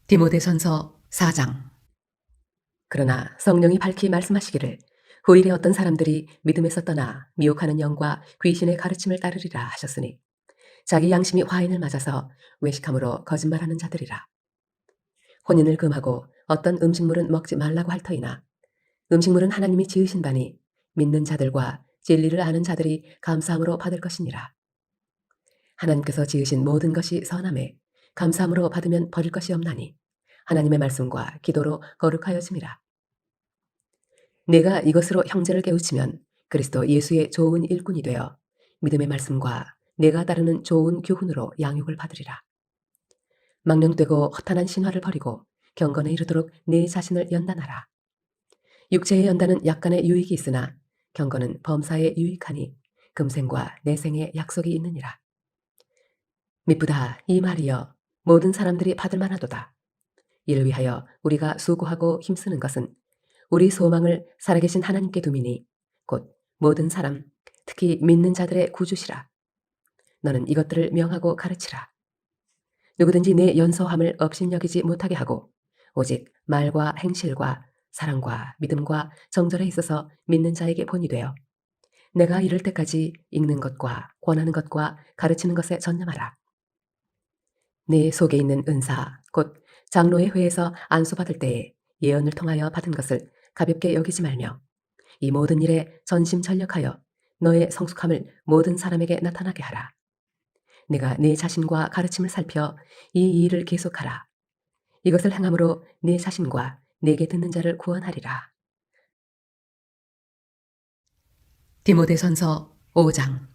디모데전서 4장. 그러나 성령이 밝히 말씀하시기를 후일에 어떤 사람들이 믿음에서 떠나 미혹하는 영과 귀신의 가르침을 따르리라 하셨으니 자기 양심이 화인을 맞아서 외식함으로 거짓말하는 자들이라. 혼인을 금하고 어떤 음식물은 먹지 말라고 할 터이나 음식물은 하나님이 지으신 바니 믿는 자들과 진리를 아는 자들이 감사함으로 받을 것이니라. 하나님께서 지으신 모든 것이 선함에 감사함으로 받으면 버릴 것이 없나니 하나님의 말씀과 기도로 거룩하여짐이라. 내가 이것으로 형제를 깨우치면 그리스도 예수의 좋은 일꾼이 되어 믿음의 말씀과 내가 따르는 좋은 교훈으로 양육을 받으리라. 망령되고 허탄한 신화를 버리고 경건에 이르도록 내 자신을 연단하라. 육체의 연단은 약간의 유익이 있으나 경건은 범사에 유익하니 금생과 내생에 약속이 있느니라. 미쁘다 이 말이여 모든 사람들이 받을 만하도다. 이를 위하여 우리가 수고하고 힘쓰는 것은 우리 소망을 살아계신 하나님께 두미니 곧 모든 사람 특히 믿는 자들의 구주시라. 너는 이것들을 명하고 가르치라. 누구든지 내 연소함을 업신여기지 못하게 하고 오직 말과 행실과 사랑과 믿음과 정절에 있어서 믿는 자에게 본이 되어 내가 이를 때까지 읽는 것과 권하는 것과 가르치는 것에 전념하라. 내 속에 있는 은사 곧 장로의 회에서 안수받을 때에 예언을 통하여 받은 것을 가볍게 여기지 말며 이 모든 일에 전심전력하여 너의 성숙함을 모든 사람에게 나타나게 하라. 내가 네 자신과 가르침을 살펴 이 일을 계속하라. 이것을 행함으로 네 자신과 내게 듣는 자를 구원하리라. 디모데전서 5장.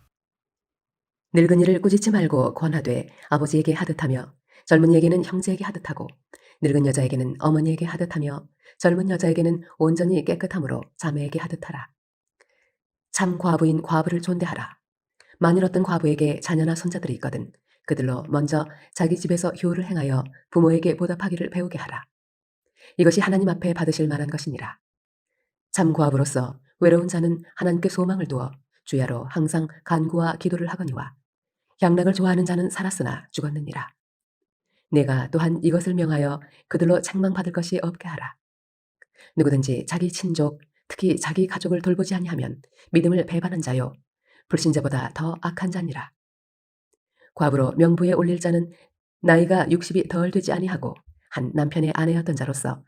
늙은이를 꾸짖지 말고 권하되 아버지에게 하듯하며 젊은이에게는 형제에게 하듯하고 늙은 여자에게는 어머니에게 하듯하며 젊은 여자에게는 온전히 깨끗함으로 자매에게 하듯하라. 참 과부인 과부를 존대하라. 만일 어떤 과부에게 자녀나 손자들이 있거든 그들로 먼저 자기 집에서 효를 행하여 부모에게 보답하기를 배우게 하라. 이것이 하나님 앞에 받으실 만한 것이니라. 참 과부로서 외로운 자는 하나님께 소망을 두어 주야로 항상 간구와 기도를 하거니와 향락을 좋아하는 자는 살았으나 죽었느니라. 내가 또한 이것을 명하여 그들로 책망받을 것이 없게 하라. 누구든지 자기 친족 특히 자기 가족을 돌보지 아니하면 믿음을 배반한 자요 불신자보다 더 악한 자니라. 과부로 명부에 올릴 자는 나이가 60이 덜 되지 아니하고 한 남편의 아내였던 자로서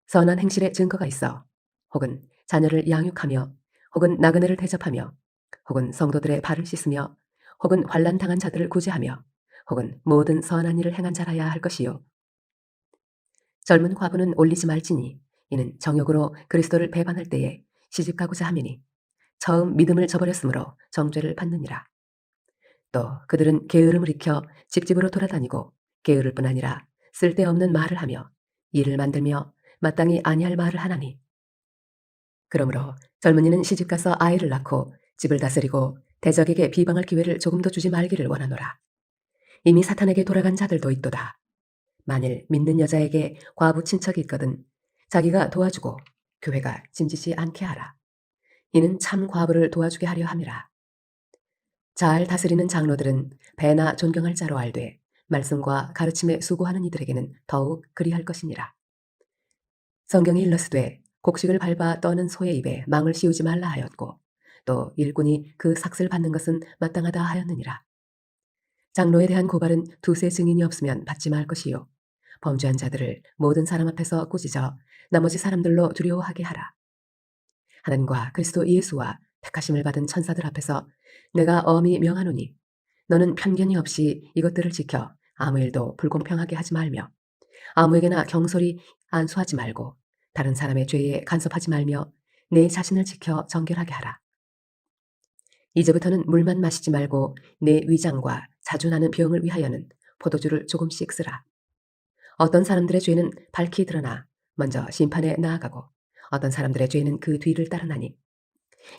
선한 행실의 증거가 있어 혹은 자녀를 양육하며 혹은 나그네를 대접하며 혹은 성도들의 발을 씻으며 혹은 환난 당한 자들을 구제하며 혹은 모든 선한 일을 행한 자라야 할 것이요. 젊은 과부는 올리지 말지니 이는 정욕으로 그리스도를 배반할 때에 시집가고자 함이니 처음 믿음을 저버렸으므로 정죄를 받느니라. 또 그들은 게으름을 익혀 집집으로 돌아다니고 게으를 뿐 아니라 쓸데없는 말을 하며 일을 만들며 마땅히 아니할 말을 하나니 그러므로 젊은이는 시집가서 아이를 낳고 집을 다스리고 대적에게 비방할 기회를 조금도 주지 말기를 원하노라. 이미 사탄에게 돌아간 자들도 있도다. 만일 믿는 여자에게 과부 친척이 있거든 자기가 도와주고 교회가 짐지지 않게 하라. 이는 참 과부를 도와주게 하려 함이라. 잘 다스리는 장로들은 배나 존경할 자로 알되 말씀과 가르침에 수고하는 이들에게는 더욱 그리할 것이니라. 성경이 일러스되 곡식을 밟아 떠는 소의 입에 망을 씌우지 말라 하였고 또 일꾼이 그 삭슬 받는 것은 마땅하다 하였느니라. 장로에 대한 고발은 두세 증인이 없으면 받지 말 것이요 범죄한 자들을 모든 사람 앞에서 꾸짖어 나머지 사람들로 두려워하게 하라. 하나님과 그리스도 예수와 택하심을 받은 천사들 앞에서 내가 엄히 명하노니 너는 편견이 없이 이것들을 지켜 아무 일도 불공평하게 하지 말며 아무에게나 경솔히 안수하지 말고 다른 사람의 죄에 간섭하지 말며 내 자신을 지켜 정결하게 하라. 이제부터는 물만 마시지 말고 내 위장과 자주 나는 병을 위하여는 포도주를 조금씩 쓰라. 어떤 사람들의 죄는 밝히 드러나 먼저 심판에 나아가고 어떤 사람들의 죄는 그 뒤를 따르나니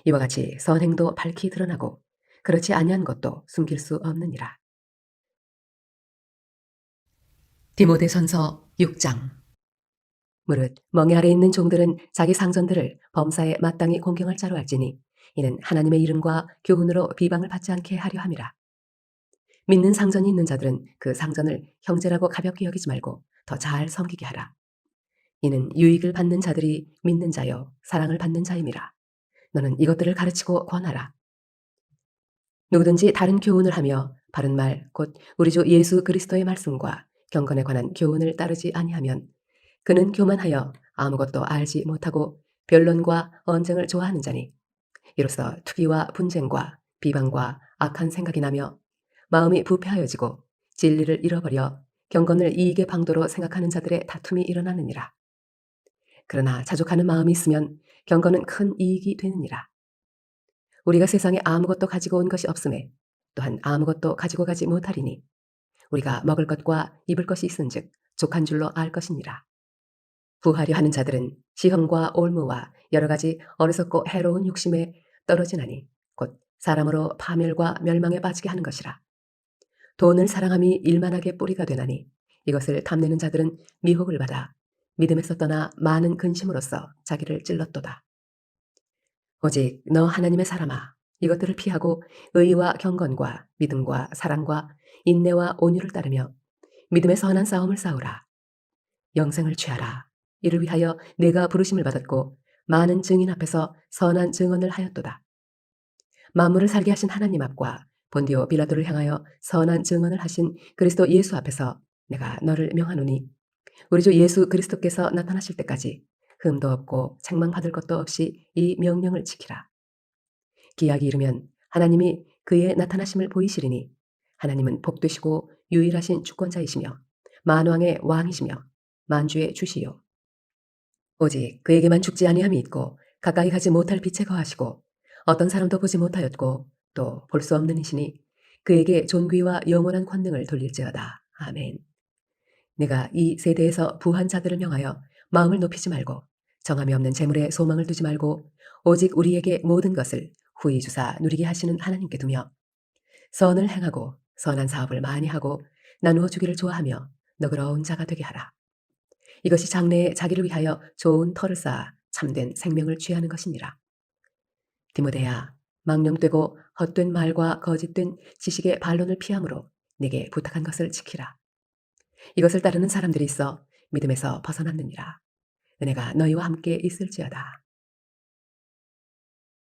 이와 같이 선행도 밝히 드러나고 그렇지 아니한 것도 숨길 수 없느니라. 디모데전서 6장. 무릇 멍에 아래 있는 종들은 자기 상전들을 범사에 마땅히 공경할 자로 알지니 이는 하나님의 이름과 교훈으로 비방을 받지 않게 하려 함이라. 믿는 상전이 있는 자들은 그 상전을 형제라고 가볍게 여기지 말고 더 잘 섬기게 하라. 이는 유익을 받는 자들이 믿는 자요 사랑을 받는 자임이라. 너는 이것들을 가르치고 권하라. 누구든지 다른 교훈을 하며 바른 말 곧 우리 주 예수 그리스도의 말씀과 경건에 관한 교훈을 따르지 아니하면 그는 교만하여 아무것도 알지 못하고 변론과 언쟁을 좋아하는 자니 이로써 투기와 분쟁과 비방과 악한 생각이 나며 마음이 부패하여지고 진리를 잃어버려 경건을 이익의 방도로 생각하는 자들의 다툼이 일어나느니라. 그러나 자족하는 마음이 있으면 경건은 큰 이익이 되느니라. 우리가 세상에 아무것도 가지고 온 것이 없음에 또한 아무것도 가지고 가지 못하리니 우리가 먹을 것과 입을 것이 있은즉 족한 줄로 알 것이니라. 부하려 하는 자들은 시험과 올무와 여러 가지 어리석고 해로운 욕심에 떨어지나니 곧 사람으로 파멸과 멸망에 빠지게 하는 것이라. 돈을 사랑함이 일만하게 뿌리가 되나니 이것을 탐내는 자들은 미혹을 받아 믿음에서 떠나 많은 근심으로써 자기를 찔렀도다. 오직 너 하나님의 사람아 이것들을 피하고 의와 경건과 믿음과 사랑과 인내와 온유를 따르며 믿음의 선한 싸움을 싸우라. 영생을 취하라. 이를 위하여 내가 부르심을 받았고 많은 증인 앞에서 선한 증언을 하였도다. 만물을 살게 하신 하나님 앞과 본디오 빌라도를 향하여 선한 증언을 하신 그리스도 예수 앞에서 내가 너를 명하노니 우리 주 예수 그리스도께서 나타나실 때까지 흠도 없고 책망받을 것도 없이 이 명령을 지키라. 기약이 이르면 하나님이 그의 나타나심을 보이시리니 하나님은 복되시고 유일하신 주권자이시며 만왕의 왕이시며 만주의 주시요 오직 그에게만 죽지 아니함이 있고 가까이 가지 못할 빛에 거하시고 어떤 사람도 보지 못하였고 또 볼 수 없는 이시니 그에게 존귀와 영원한 권능을 돌릴지어다. 아멘. 내가 이 세대에서 부한 자들을 명하여 마음을 높이지 말고 정함이 없는 재물에 소망을 두지 말고 오직 우리에게 모든 것을 후히 주사 누리게 하시는 하나님께 두며 선을 행하고 선한 사업을 많이 하고 나누어 주기를 좋아하며 너그러운 자가 되게 하라. 이것이 장래에 자기를 위하여 좋은 터를 쌓아 참된 생명을 취하는 것이니라. 디모데야, 망령되고 헛된 말과 거짓된 지식의 반론을 피함으로 내게 부탁한 것을 지키라. 이것을 따르는 사람들이 있어 믿음에서 벗어났느니라. 은혜가 너희와 함께 있을지어다.